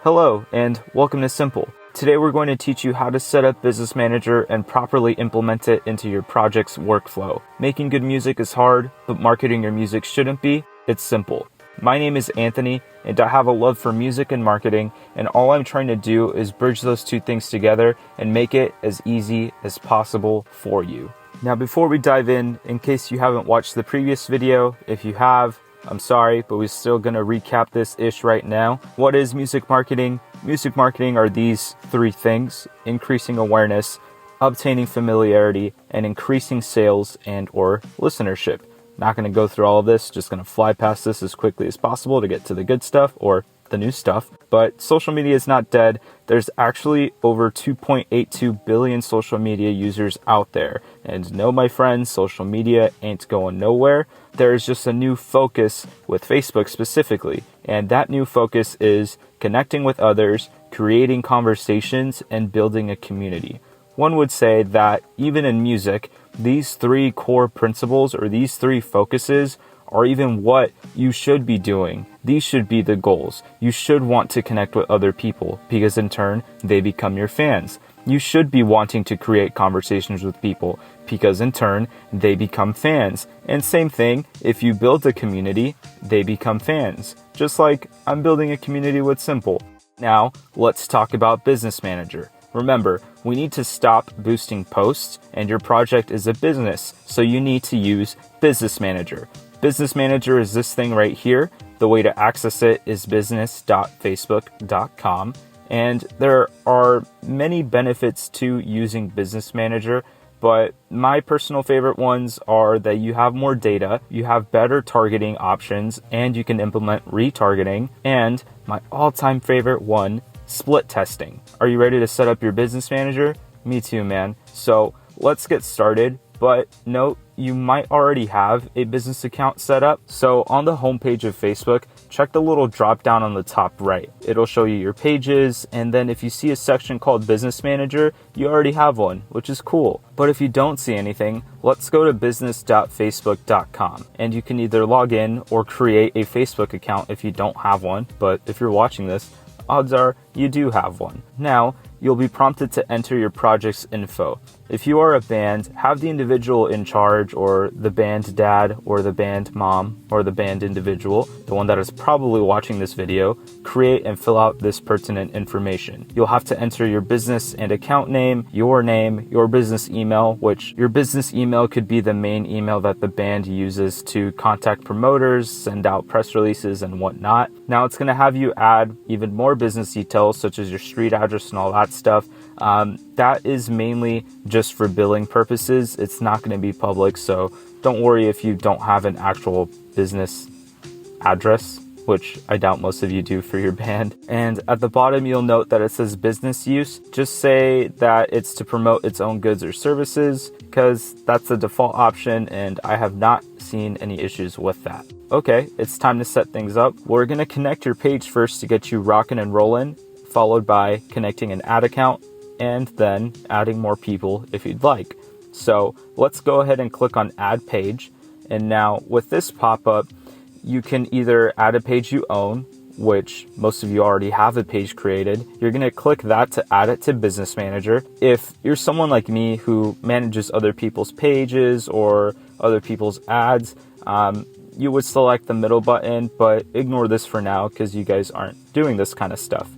Hello, and welcome to Simple. Today we're going to teach you how to set up Business Manager and properly implement it into your project's workflow. Making good music is hard, but marketing your music shouldn't be. It's simple. My name is Anthony, and I have a love for music and marketing, and all I'm trying to do is bridge those two things together and make it as easy as possible for you. Now, before we dive in case you haven't watched the previous video, if you have, I'm sorry, but we're still going to recap this right now. What is music marketing? Music marketing are these three things: increasing awareness, obtaining familiarity, and increasing sales and or listenership. Not going to go through all of this, just going to fly past this as quickly as possible to get to the good stuff or the new stuff. But social media is not dead. There's actually over 2.82 billion social media users out there. And no, my friends, social media ain't going nowhere. There's just a new focus with Facebook specifically. And that new focus is connecting with others, creating conversations, and building a community. One would say that even in music, these three core principles or these three focuses are even what you should be doing. These should be the goals. You should want to connect with other people because in turn, they become your fans. You should be wanting to create conversations with people because in turn, they become fans. And same thing, if you build a community, they become fans. Just like I'm building a community with Simple. Now, let's talk about Business Manager. Remember, we need to stop boosting posts, and your project is a business, so you need to use Business Manager. Business Manager is this thing right here. The way to access it is business.facebook.com. And there are many benefits to using Business Manager, but my personal favorite ones are that you have more data, you have better targeting options, and you can implement retargeting. And my all-time favorite one, split testing. Are you ready to set up your Business Manager? Me too, man. So let's get started. But note, you might already have a business account set up. So on the homepage of Facebook, check the little drop down on the top right. It'll show you your pages. And then if you see a section called Business Manager, you already have one, which is cool. But if you don't see anything, let's go to business.facebook.com. And you can either log in or create a Facebook account if you don't have one. But if you're watching this, odds are you do have one. Now, you'll be prompted to enter your project's info. If you are a band, have the individual in charge or the band dad or the band mom or the band individual, the one that is probably watching this video, create and fill out this pertinent information. You'll have to enter your business and account name, your business email, which your business email could be the main email that the band uses to contact promoters, send out press releases and whatnot. Now it's going to have you add even more business details such as your street address and all that stuff. That is mainly just for billing purposes. It's not going to be public, so don't worry if you don't have an actual business address, which I doubt most of you do for your band. And at the bottom, you'll note that it says business use. Just say that it's to promote its own goods or services, because that's the default option, and I have not seen any issues with that. Okay, it's time to set things up. We're going to connect your page first to get you rocking and rolling, followed by connecting an ad account, and then adding more people if you'd like. So let's go ahead and click on Add Page. And now with this pop-up, you can either add a page you own, which most of you already have a page created. You're going to click that to add it to Business Manager. If you're someone like me who manages other people's pages or other people's ads, you would select the middle button, but ignore this for now because you guys aren't doing this kind of stuff.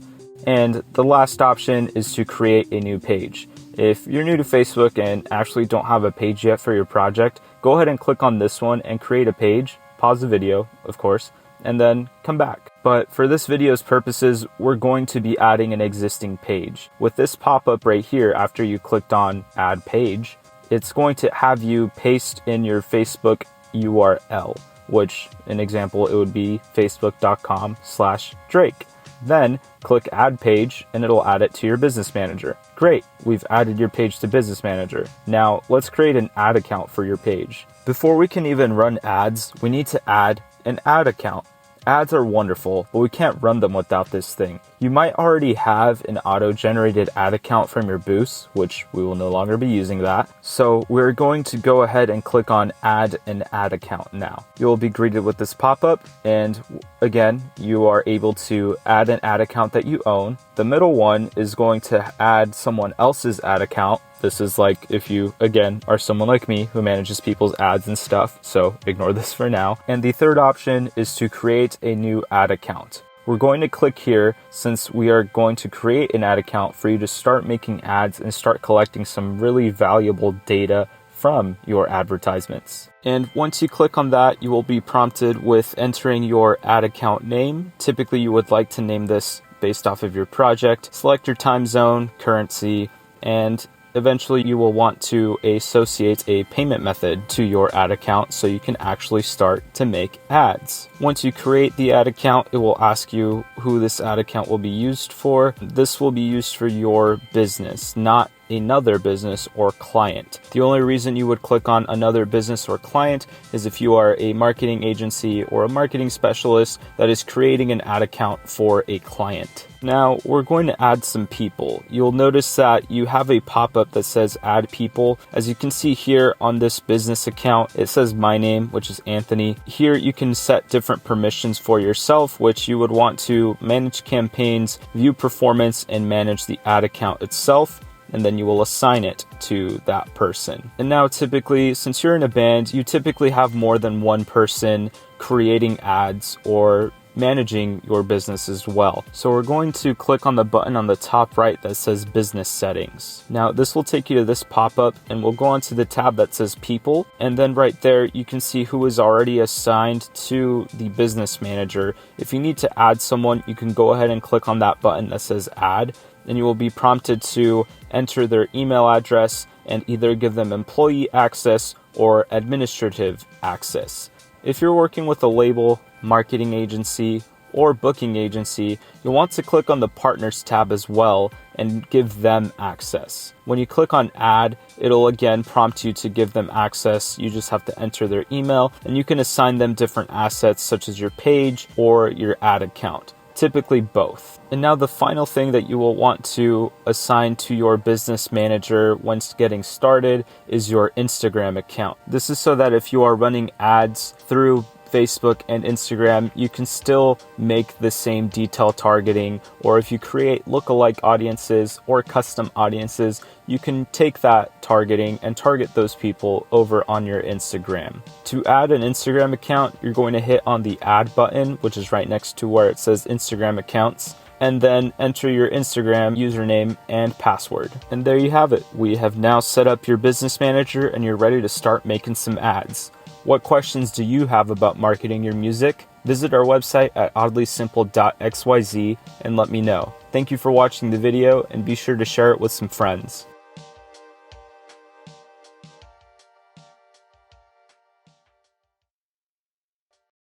And the last option is to create a new page. If you're new to Facebook and actually don't have a page yet for your project, go ahead and click on this one and create a page. Pause the video, of course, and then come back. But for this video's purposes, we're going to be adding an existing page. With this pop-up right here, after you clicked on Add Page, it's going to have you paste in your Facebook URL, which, an example, it would be facebook.com/Drake. Then click Add Page and it'll add it to your Business Manager. Great, we've added your page to Business Manager. Now let's create an ad account for your page. Before we can even run ads, we need to add an ad account. Ads are wonderful, but we can't run them without this thing. You might already have an auto-generated ad account from your boost, which we will no longer be using that. So we're going to go ahead and click on Add an Ad Account now. You'll be greeted with this pop-up, and again, you are able to add an ad account that you own. The middle one is going to add someone else's ad account. This is like if you, again, are someone like me who manages people's ads and stuff, so ignore this for now. And the third option is to create a new ad account. We're going to click here since we are going to create an ad account for you to start making ads and start collecting some really valuable data from your advertisements. And once you click on that, you will be prompted with entering your ad account name. Typically, you would like to name this based off of your project. Select your time zone, currency, and eventually you will want to associate a payment method to your ad account so you can actually start to make ads. Once you create the ad account, it will ask you who this ad account will be used for. This will be used for your business, not another business or client. The only reason you would click on another business or client is if you are a marketing agency or a marketing specialist that is creating an ad account for a client. Now, we're going to add some people. You'll notice that you have a pop-up that says add people. As you can see here on this business account, it says my name, which is Anthony. Here you can set different permissions for yourself, which you would want to manage campaigns, view performance, and manage the ad account itself. And then you will assign it to that person. And now typically, since you're in a band, you typically have more than one person creating ads or managing your business as well. So we're going to click on the button on the top right that says business settings. Now this will take you to this pop-up and we'll go on to the tab that says people. And then right there, you can see who is already assigned to the business manager. If you need to add someone, you can go ahead and click on that button that says add. And you will be prompted to enter their email address and either give them employee access or administrative access. If you're working with a label, marketing agency, or booking agency, you'll want to click on the Partners tab as well and give them access. When you click on Add, it'll again prompt you to give them access. You just have to enter their email, and you can assign them different assets such as your page or your ad account. Typically both. And now the final thing that you will want to assign to your business manager once getting started is your Instagram account. This is so that if you are running ads through Facebook and Instagram, you can still make the same detail targeting, or if you create lookalike audiences or custom audiences, you can take that targeting and target those people over on your Instagram. To add an Instagram account, you're going to hit on the add button, which is right next to where it says Instagram accounts, and then enter your Instagram username and password. And there you have it. We have now set up your business manager and you're ready to start making some ads. What questions do you have about marketing your music? Visit our website at oddlysimple.xyz and let me know. Thank you for watching the video and be sure to share it with some friends.